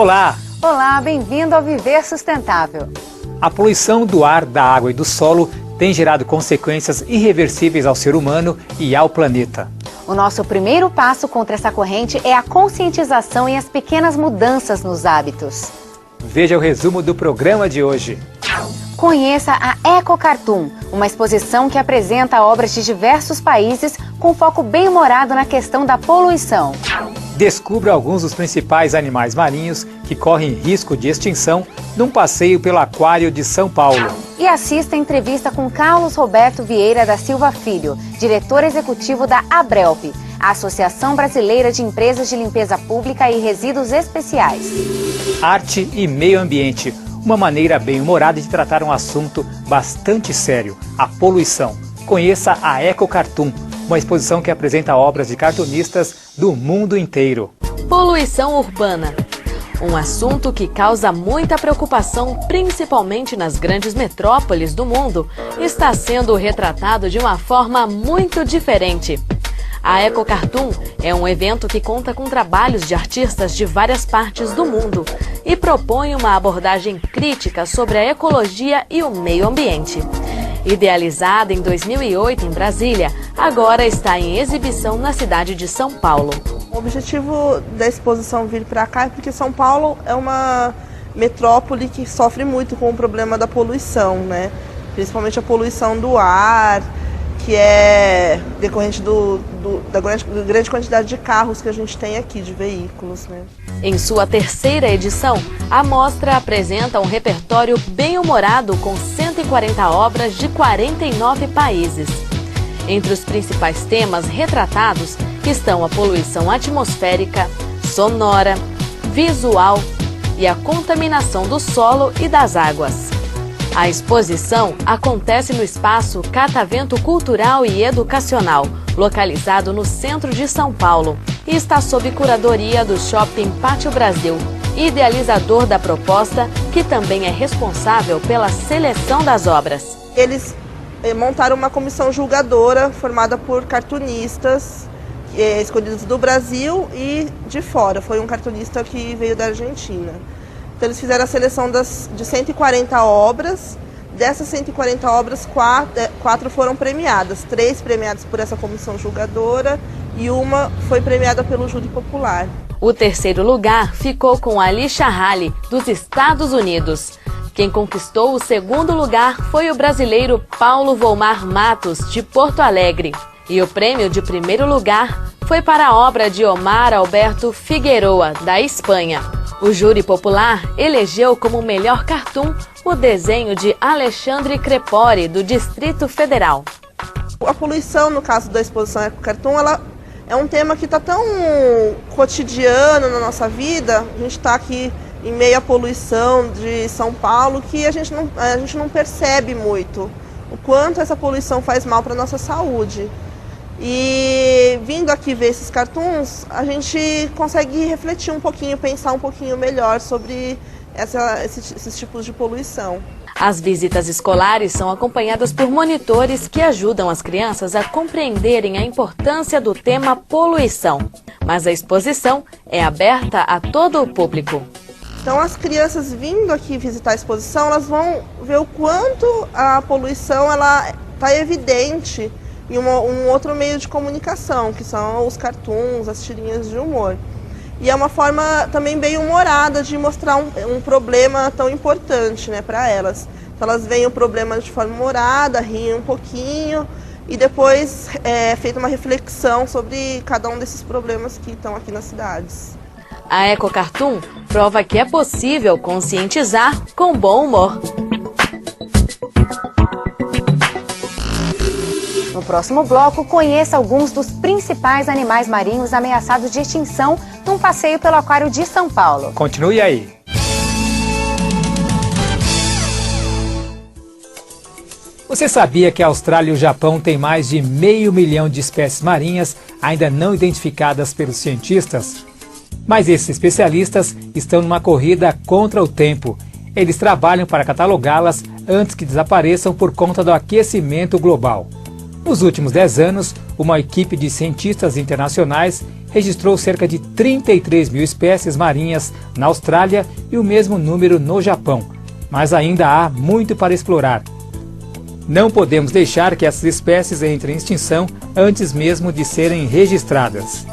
Olá! Olá, bem-vindo ao Viver Sustentável. A poluição do ar, da água e do solo tem gerado consequências irreversíveis ao ser humano e ao planeta. O nosso primeiro passo contra essa corrente é a conscientização e as pequenas mudanças nos hábitos. Veja o resumo do programa de hoje. Conheça a Eco Cartoon, uma exposição que apresenta obras de diversos países com foco bem-humorado na questão da poluição. Descubra alguns dos principais animais marinhos que correm risco de extinção num passeio pelo Aquário de São Paulo. E assista a entrevista com Carlos Roberto Vieira da Silva Filho, diretor executivo da Abrelp, a Associação Brasileira de Empresas de Limpeza Pública e Resíduos Especiais. Arte e meio ambiente, uma maneira bem-humorada de tratar um assunto bastante sério, a poluição. Conheça a Eco Cartoon, uma exposição que apresenta obras de cartunistas do mundo inteiro. Poluição urbana. Um assunto que causa muita preocupação, principalmente nas grandes metrópoles do mundo, está sendo retratado de uma forma muito diferente. A Eco Cartoon é um evento que conta com trabalhos de artistas de várias partes do mundo e propõe uma abordagem crítica sobre a ecologia e o meio ambiente. Idealizada em 2008 em Brasília, agora está em exibição na cidade de São Paulo. O objetivo da exposição vir para cá é porque São Paulo é uma metrópole que sofre muito com o problema da poluição, né? Principalmente a poluição do ar, que é decorrente da grande quantidade de carros que a gente tem aqui, de veículos, né? Em sua terceira edição, a mostra apresenta um repertório bem-humorado com 140 obras de 49 países. Entre os principais temas retratados estão a poluição atmosférica, sonora, visual e a contaminação do solo e das águas. A exposição acontece no espaço Catavento Cultural e Educacional, localizado no centro de São Paulo, e está sob curadoria do Shopping Pátio Brasil, idealizador da proposta, que também é responsável pela seleção das obras. Eles montaram uma comissão julgadora formada por cartunistas escolhidos do Brasil e de fora. Foi um cartunista que veio da Argentina. Então eles fizeram a seleção de 140 obras. Dessas 140 obras, quatro foram premiadas. 3 premiadas por essa comissão julgadora e uma foi premiada pelo júri popular. O terceiro lugar ficou com Alisha Hali, dos Estados Unidos. Quem conquistou o segundo lugar foi o brasileiro Paulo Volmar Matos, de Porto Alegre. E o prêmio de primeiro lugar foi para a obra de Omar Alberto Figueroa, da Espanha. O júri popular elegeu como melhor cartoon o desenho de Alexandre Crepori, do Distrito Federal. A poluição, no caso da exposição Eco Cartoon, ela é um tema que está tão cotidiano na nossa vida. A gente está aqui em meio à poluição de São Paulo, que a gente não percebe muito o quanto essa poluição faz mal para a nossa saúde. E vindo aqui ver esses cartoons, a gente consegue refletir um pouquinho, pensar um pouquinho melhor sobre esses tipos de poluição. As visitas escolares são acompanhadas por monitores que ajudam as crianças a compreenderem a importância do tema poluição. Mas a exposição é aberta a todo o público. Então as crianças vindo aqui visitar a exposição, elas vão ver o quanto a poluição está evidente em um outro meio de comunicação, que são os cartoons, as tirinhas de humor. E é uma forma também bem humorada de mostrar um problema tão importante, né, para elas. Então elas veem o problema de forma humorada, riem um pouquinho e depois é feita uma reflexão sobre cada um desses problemas que estão aqui nas cidades. A Eco Cartoon prova que é possível conscientizar com bom humor. No próximo bloco, conheça alguns dos principais animais marinhos ameaçados de extinção num passeio pelo Aquário de São Paulo. Continue aí. Você sabia que a Austrália e o Japão têm mais de 500 mil de espécies marinhas ainda não identificadas pelos cientistas? Mas esses especialistas estão numa corrida contra o tempo. Eles trabalham para catalogá-las antes que desapareçam por conta do aquecimento global. Nos últimos 10 anos, uma equipe de cientistas internacionais registrou cerca de 33 mil espécies marinhas na Austrália e o mesmo número no Japão. Mas ainda há muito para explorar. Não podemos deixar que essas espécies entrem em extinção antes mesmo de serem registradas.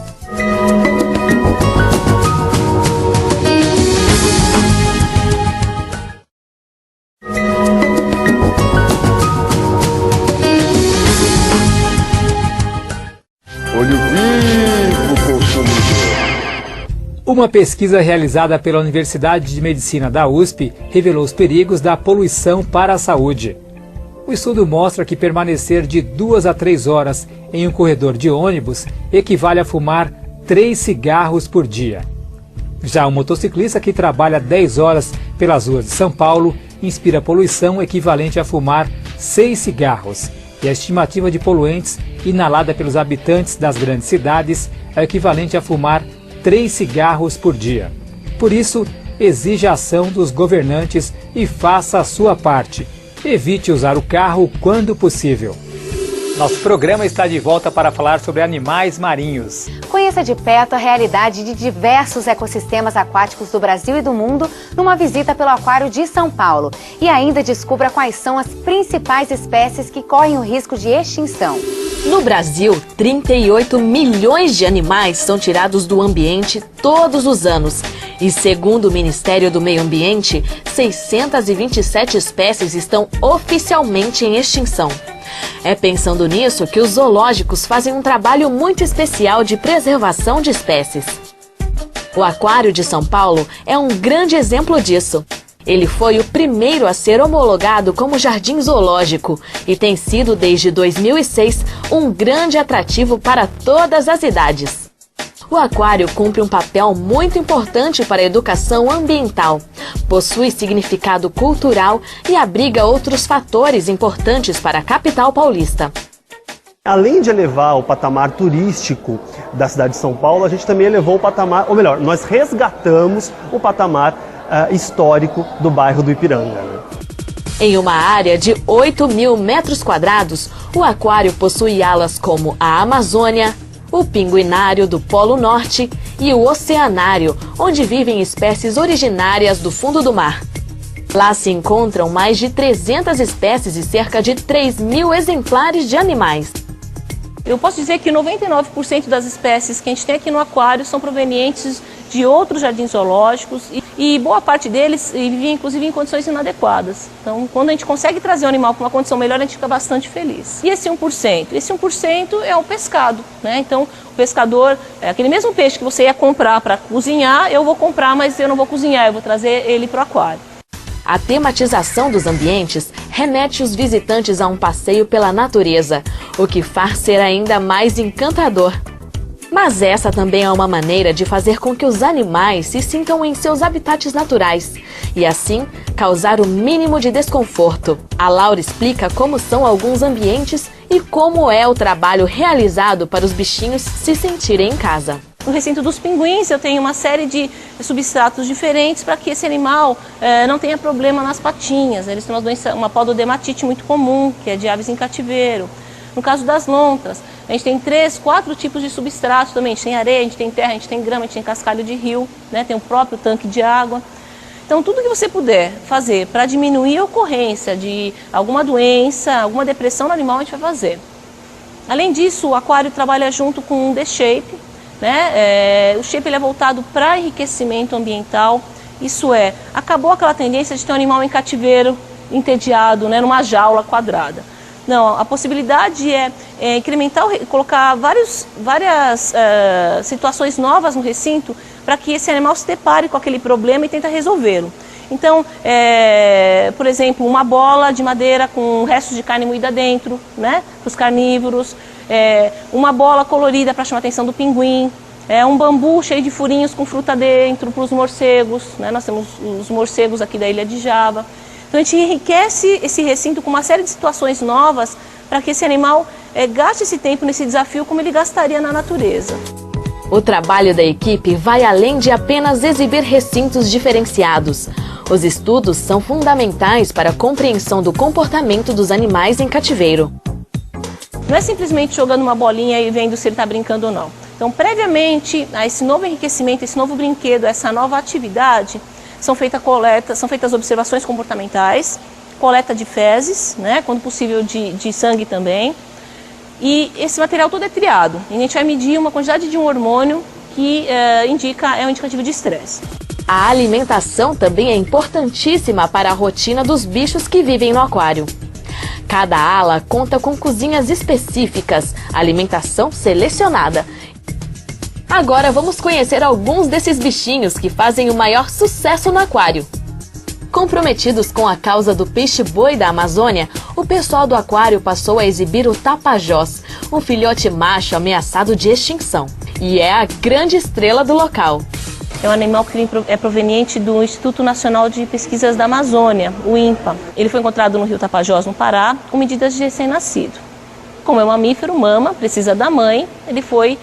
Olho vivo, consumidor. Uma pesquisa realizada pela Universidade de Medicina da USP revelou os perigos da poluição para a saúde. O estudo mostra que permanecer de 2 a 3 horas em um corredor de ônibus equivale a fumar 3 cigarros por dia. Já um motociclista que trabalha 10 horas pelas ruas de São Paulo inspira poluição equivalente a fumar 6 cigarros. E a estimativa de poluentes inalada pelos habitantes das grandes cidades é equivalente a fumar 3 cigarros por dia. Por isso, exija a ação dos governantes e faça a sua parte. Evite usar o carro quando possível. Nosso programa está de volta para falar sobre animais marinhos. Conheça de perto a realidade de diversos ecossistemas aquáticos do Brasil e do mundo numa visita pelo Aquário de São Paulo. E ainda descubra quais são as principais espécies que correm o risco de extinção. No Brasil, 38 milhões de animais são tirados do ambiente todos os anos. E segundo o Ministério do Meio Ambiente, 627 espécies estão oficialmente em extinção. É pensando nisso que os zoológicos fazem um trabalho muito especial de preservação de espécies. O Aquário de São Paulo é um grande exemplo disso. Ele foi o primeiro a ser homologado como jardim zoológico e tem sido desde 2006 um grande atrativo para todas as idades. O aquário cumpre um papel muito importante para a educação ambiental, possui significado cultural e abriga outros fatores importantes para a capital paulista. Além de elevar o patamar turístico da cidade de São Paulo, a gente também elevou o patamar, ou melhor, nós resgatamos o patamar histórico do bairro do Ipiranga. Em uma área de 8 mil metros quadrados, o aquário possui alas como a Amazônia, o pinguinário do Polo Norte e o oceanário, onde vivem espécies originárias do fundo do mar. Lá se encontram mais de 300 espécies e cerca de 3 mil exemplares de animais. Eu posso dizer que 99% das espécies que a gente tem aqui no aquário são provenientes de outros jardins zoológicos e boa parte deles vivem inclusive em condições inadequadas. Então, quando a gente consegue trazer o animal para uma condição melhor, a gente fica bastante feliz. E esse 1%? Esse 1% é o pescado, né? Então, o pescador, aquele mesmo peixe que você ia comprar para cozinhar, eu vou comprar, mas eu não vou cozinhar, eu vou trazer ele para o aquário. A tematização dos ambientes remete os visitantes a um passeio pela natureza, o que faz ser ainda mais encantador. Mas essa também é uma maneira de fazer com que os animais se sintam em seus habitats naturais e, assim, causar o mínimo de desconforto. A Laura explica como são alguns ambientes e como é o trabalho realizado para os bichinhos se sentirem em casa. No recinto dos pinguins eu tenho uma série de substratos diferentes para que esse animal não tenha problema nas patinhas. Eles têm uma pododermatite muito comum, que é de aves em cativeiro. No caso das lontras, a gente tem 3, 4 tipos de substratos também. A gente tem areia, a gente tem terra, a gente tem grama, a gente tem cascalho de rio, né? Tem o próprio tanque de água. Então, tudo que você puder fazer para diminuir a ocorrência de alguma doença, alguma depressão no animal, a gente vai fazer. Além disso, o aquário trabalha junto com um The Shape, né? O Shape ele é voltado para enriquecimento ambiental. Isso é, acabou aquela tendência de ter um animal em cativeiro, entediado, né? Numa jaula quadrada. Não, a possibilidade é incrementar, colocar várias situações novas no recinto para que esse animal se depare com aquele problema e tente resolvê-lo. Então, por exemplo, uma bola de madeira com restos de carne moída dentro, né, para os carnívoros, uma bola colorida para chamar a atenção do pinguim, um bambu cheio de furinhos com fruta dentro para os morcegos, né, nós temos os morcegos aqui da ilha de Java. Então a gente enriquece esse recinto com uma série de situações novas para que esse animal gaste esse tempo nesse desafio como ele gastaria na natureza. O trabalho da equipe vai além de apenas exibir recintos diferenciados. Os estudos são fundamentais para a compreensão do comportamento dos animais em cativeiro. Não é simplesmente jogando uma bolinha e vendo se ele está brincando ou não. Então, previamente a esse novo enriquecimento, esse novo brinquedo, essa nova atividade, são feitas observações comportamentais, coleta de fezes, né, quando possível de sangue também. E esse material todo é triado. E a gente vai medir uma quantidade de um hormônio que é um indicativo de estresse. A alimentação também é importantíssima para a rotina dos bichos que vivem no aquário. Cada ala conta com cozinhas específicas, alimentação selecionada. Agora vamos conhecer alguns desses bichinhos que fazem o maior sucesso no aquário. Comprometidos com a causa do peixe-boi da Amazônia, o pessoal do aquário passou a exibir o tapajós, um filhote macho ameaçado de extinção. E é a grande estrela do local. É um animal que é proveniente do Instituto Nacional de Pesquisas da Amazônia, o INPA. Ele foi encontrado no rio Tapajós, no Pará, com medidas de recém-nascido. Como é um mamífero, mama, precisa da mãe, ele foi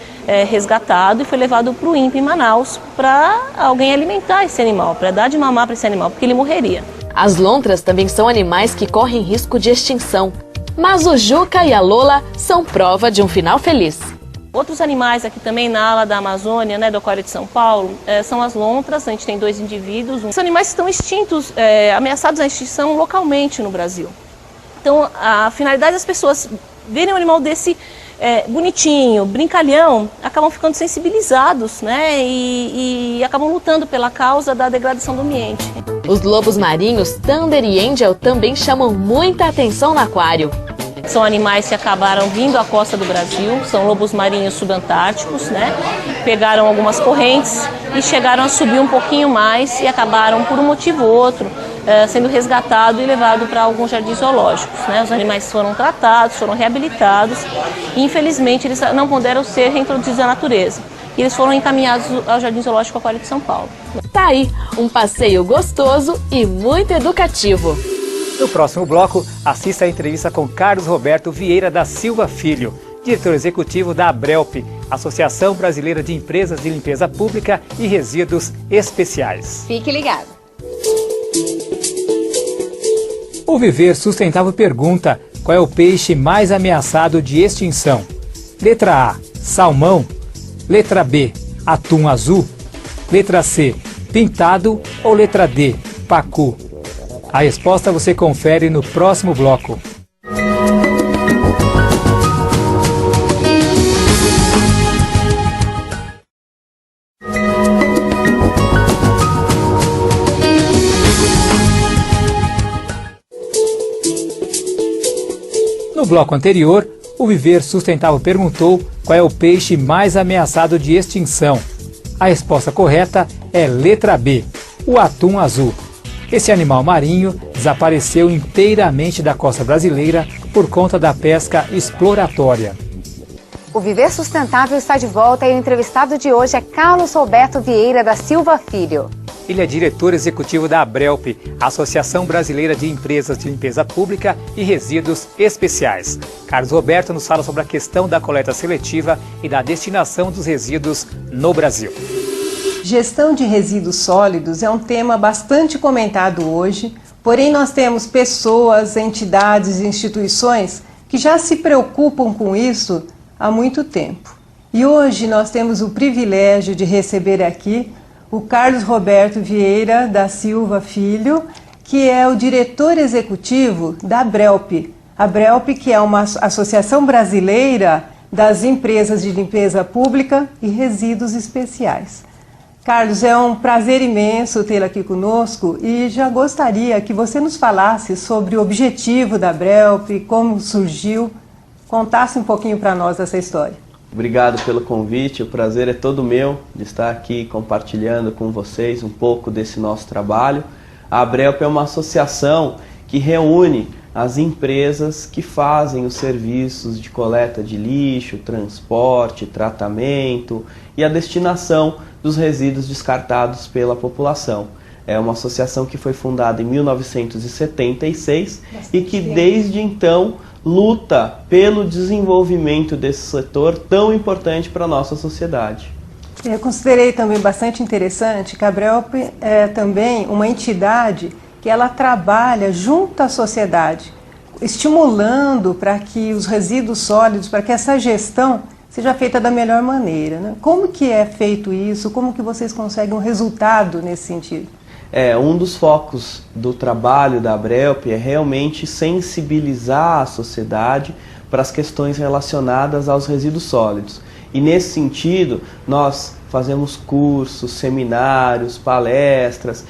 resgatado e foi levado para o INPA em Manaus para alguém alimentar esse animal, para dar de mamar para esse animal, porque ele morreria. As lontras também são animais que correm risco de extinção, mas o Juca e a Lola são prova de um final feliz. Outros animais aqui também na ala da Amazônia, né, do Aquário de São Paulo, são as lontras. A gente tem 2 indivíduos. São animais que estão extintos, ameaçados à extinção localmente no Brasil. Então, a finalidade das pessoas verem um animal desse bonitinho, brincalhão, acabam ficando sensibilizados, né, e acabam lutando pela causa da degradação do ambiente. Os lobos marinhos Thunder e Angel também chamam muita atenção no aquário. São animais que acabaram vindo à costa do Brasil, são lobos marinhos subantárticos, né? Pegaram algumas correntes e chegaram a subir um pouquinho mais e acabaram, por um motivo ou outro, sendo resgatados e levados para alguns jardins zoológicos, né? Os animais foram tratados, foram reabilitados e, infelizmente, eles não puderam ser reintroduzidos à natureza. E eles foram encaminhados ao Jardim Zoológico Aquário de São Paulo. Tá aí, um passeio gostoso e muito educativo. No próximo bloco, assista a entrevista com Carlos Roberto Vieira da Silva Filho, diretor executivo da ABRELP, Associação Brasileira de Empresas de Limpeza Pública e Resíduos Especiais. Fique ligado. O Viver Sustentável pergunta: qual é o peixe mais ameaçado de extinção? Letra A, salmão. Letra B, atum azul. Letra C, pintado. Ou letra D, pacu? A resposta você confere no próximo bloco. No bloco anterior, o Viver Sustentável perguntou qual é o peixe mais ameaçado de extinção. A resposta correta é letra B, o atum azul. Esse animal marinho desapareceu inteiramente da costa brasileira por conta da pesca exploratória. O Viver Sustentável está de volta e o entrevistado de hoje é Carlos Roberto Vieira da Silva Filho. Ele é diretor executivo da ABRELP, Associação Brasileira de Empresas de Limpeza Pública e Resíduos Especiais. Carlos Roberto nos fala sobre a questão da coleta seletiva e da destinação dos resíduos no Brasil. Gestão de resíduos sólidos é um tema bastante comentado hoje, porém nós temos pessoas, entidades e instituições que já se preocupam com isso há muito tempo. E hoje nós temos o privilégio de receber aqui o Carlos Roberto Vieira da Silva Filho, que é o diretor executivo da ABRELP. A ABRELP, que é uma associação brasileira das empresas de limpeza pública e resíduos especiais. Carlos, é um prazer imenso tê-lo aqui conosco e já gostaria que você nos falasse sobre o objetivo da ABRELP, como surgiu, contasse um pouquinho para nós essa história. Obrigado pelo convite, o prazer é todo meu de estar aqui compartilhando com vocês um pouco desse nosso trabalho. A ABRELP é uma associação que reúne as empresas que fazem os serviços de coleta de lixo, transporte, tratamento e a destinação dos resíduos descartados pela população. É uma associação que foi fundada em 1976 e que desde então luta pelo desenvolvimento desse setor tão importante para a nossa sociedade. Eu considerei também bastante interessante que a ABRELP é também uma entidade que ela trabalha junto à sociedade, estimulando para que os resíduos sólidos, para que essa gestão seja feita da melhor maneira, né? Como que é feito isso? Como que vocês conseguem um resultado nesse sentido? Um dos focos do trabalho da Abrelp é realmente sensibilizar a sociedade para as questões relacionadas aos resíduos sólidos. E nesse sentido, nós fazemos cursos, seminários, palestras,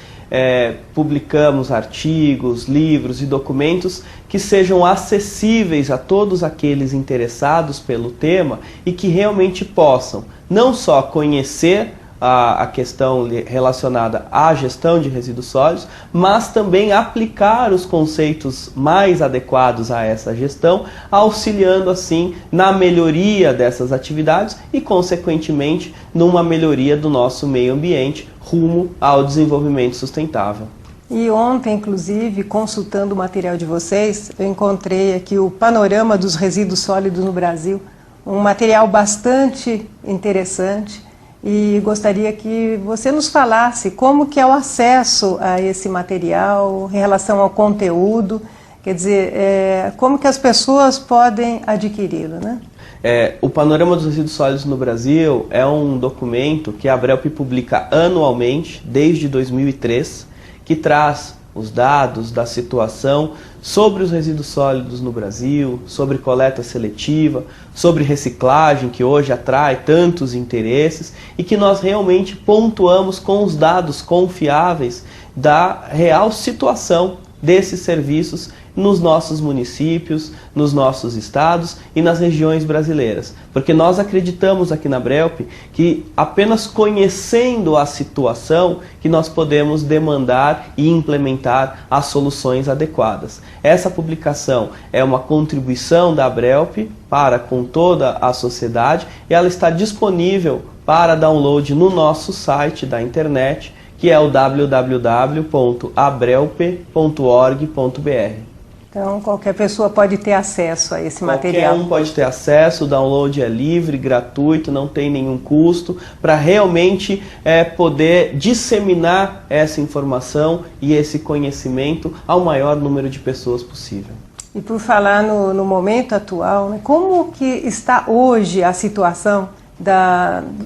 publicamos artigos, livros e documentos que sejam acessíveis a todos aqueles interessados pelo tema e que realmente possam não só conhecer a questão relacionada à gestão de resíduos sólidos, mas também aplicar os conceitos mais adequados a essa gestão, auxiliando assim na melhoria dessas atividades e, consequentemente, numa melhoria do nosso meio ambiente rumo ao desenvolvimento sustentável. E ontem, inclusive, consultando o material de vocês, eu encontrei aqui o panorama dos resíduos sólidos no Brasil, um material bastante interessante. E gostaria que você nos falasse como que é o acesso a esse material em relação ao conteúdo, quer dizer, como que as pessoas podem adquiri-lo, né? O Panorama dos Resíduos Sólidos no Brasil é um documento que a Abrelp publica anualmente, desde 2003, que traz os dados da situação sobre os resíduos sólidos no Brasil, sobre coleta seletiva, sobre reciclagem, que hoje atrai tantos interesses, e que nós realmente pontuamos com os dados confiáveis da real situação desses serviços nos nossos municípios, nos nossos estados e nas regiões brasileiras. Porque nós acreditamos aqui na Abrelp que apenas conhecendo a situação que nós podemos demandar e implementar as soluções adequadas. Essa publicação é uma contribuição da Abrelp para com toda a sociedade e ela está disponível para download no nosso site da internet, que é o www.abrelp.org.br. Então, qualquer pessoa pode ter acesso a esse material. Qualquer um pode ter acesso, o download é livre, gratuito, não tem nenhum custo, para realmente poder disseminar essa informação e esse conhecimento ao maior número de pessoas possível. E por falar no momento atual, né, como que está hoje a situação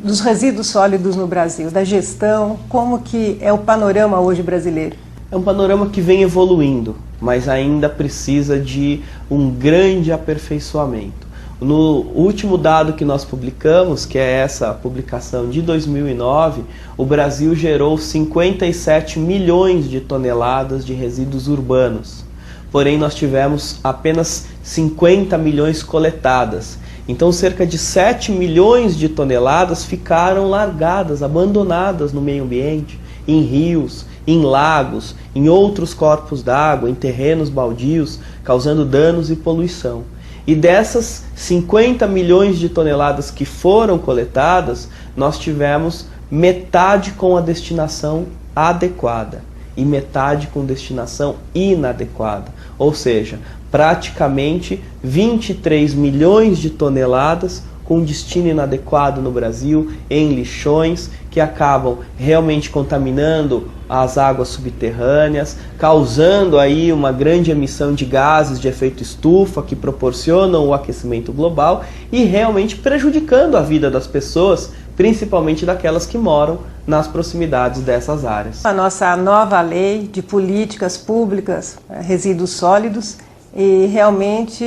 dos resíduos sólidos no Brasil, da gestão, como que é o panorama hoje brasileiro? É um panorama que vem evoluindo, mas ainda precisa de um grande aperfeiçoamento. No último dado que nós publicamos, que é essa publicação de 2009, o Brasil gerou 57 milhões de toneladas de resíduos urbanos. Porém, nós tivemos apenas 50 milhões coletadas. Então, cerca de 7 milhões de toneladas ficaram largadas, abandonadas no meio ambiente, em rios, em lagos, em outros corpos d'água, em terrenos baldios, causando danos e poluição. E dessas 50 milhões de toneladas que foram coletadas, nós tivemos metade com a destinação adequada e metade com destinação inadequada. Ou seja, praticamente 23 milhões de toneladas com destino inadequado no Brasil, em lixões, que acabam realmente contaminando as águas subterrâneas, causando aí uma grande emissão de gases de efeito estufa que proporcionam o aquecimento global e realmente prejudicando a vida das pessoas, principalmente daquelas que moram nas proximidades dessas áreas. A nossa nova lei de políticas públicas, resíduos sólidos, e realmente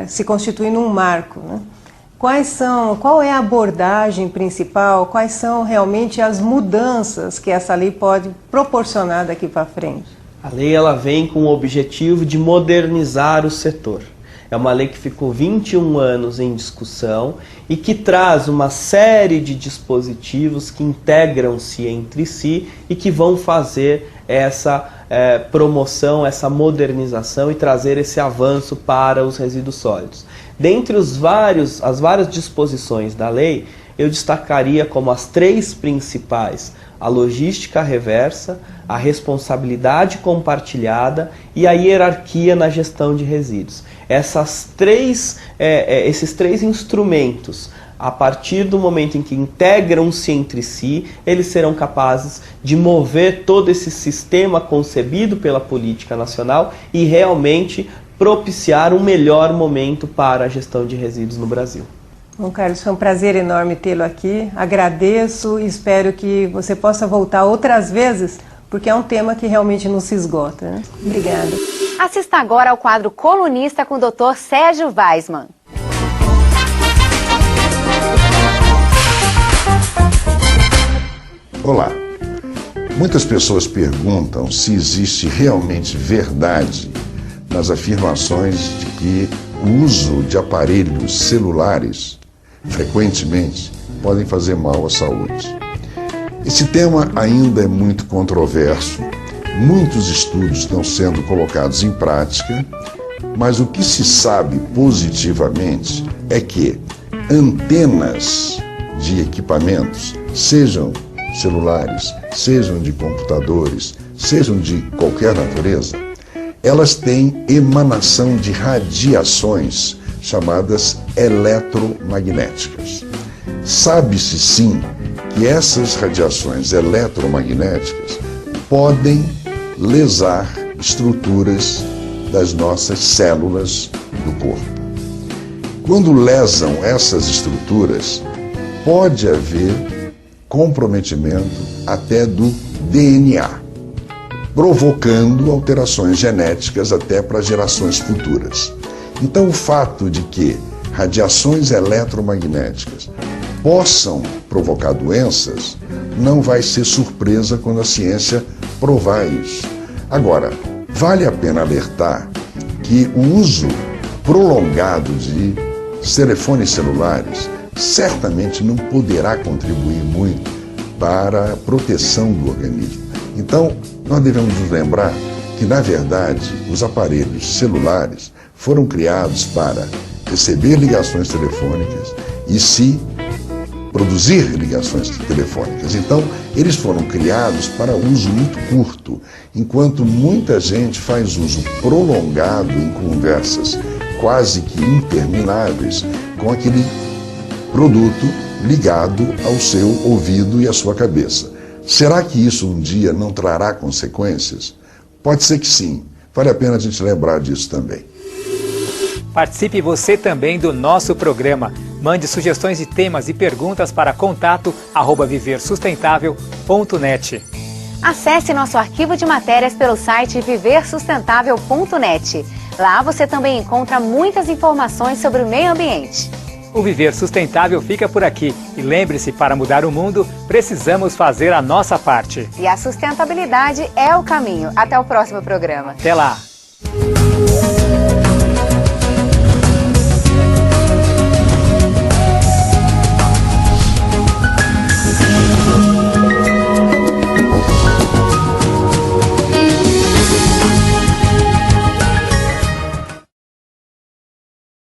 se constitui num marco, né? Qual é a abordagem principal, quais são realmente as mudanças que essa lei pode proporcionar daqui para frente? A lei ela vem com o objetivo de modernizar o setor. É uma lei que ficou 21 anos em discussão e que traz uma série de dispositivos que integram-se entre si e que vão fazer essa promoção, essa modernização e trazer esse avanço para os resíduos sólidos. Dentre as várias disposições da lei, eu destacaria como as 3 principais: a logística reversa, a responsabilidade compartilhada e a hierarquia na gestão de resíduos. Esses 3 instrumentos, a partir do momento em que integram-se entre si, eles serão capazes de mover todo esse sistema concebido pela política nacional e realmente propiciar um melhor momento para a gestão de resíduos no Brasil. Bom, Carlos, foi um prazer enorme tê-lo aqui. Agradeço e espero que você possa voltar outras vezes, porque é um tema que realmente não se esgota, né? Obrigada. Assista agora ao quadro Colunista com o Dr. Sérgio Weismann. Olá. Muitas pessoas perguntam se existe realmente verdade nas afirmações de que o uso de aparelhos celulares frequentemente podem fazer mal à saúde. Esse tema ainda é muito controverso, muitos estudos estão sendo colocados em prática, mas o que se sabe positivamente é que antenas de equipamentos, sejam celulares, sejam de computadores, sejam de qualquer natureza, elas têm emanação de radiações chamadas eletromagnéticas. Sabe-se sim que essas radiações eletromagnéticas podem lesar estruturas das nossas células do corpo. Quando lesam essas estruturas, pode haver comprometimento até do DNA, provocando alterações genéticas até para gerações futuras. Então, o fato de que radiações eletromagnéticas possam provocar doenças não vai ser surpresa quando a ciência provar isso. Agora, vale a pena alertar que o uso prolongado de telefones celulares certamente não poderá contribuir muito para a proteção do organismo. Então, nós devemos nos lembrar que, na verdade, os aparelhos celulares foram criados para receber ligações telefônicas e se produzir ligações telefônicas. Então, eles foram criados para uso muito curto, enquanto muita gente faz uso prolongado em conversas quase que intermináveis com aquele produto ligado ao seu ouvido e à sua cabeça. Será que isso um dia não trará consequências? Pode ser que sim. Vale a pena a gente lembrar disso também. Participe você também do nosso programa. Mande sugestões de temas e perguntas para contato@viversustentável.net. Acesse nosso arquivo de matérias pelo site viversustentável.net. Lá você também encontra muitas informações sobre o meio ambiente. O Viver Sustentável fica por aqui. E lembre-se, para mudar o mundo, precisamos fazer a nossa parte. E a sustentabilidade é o caminho. Até o próximo programa. Até lá!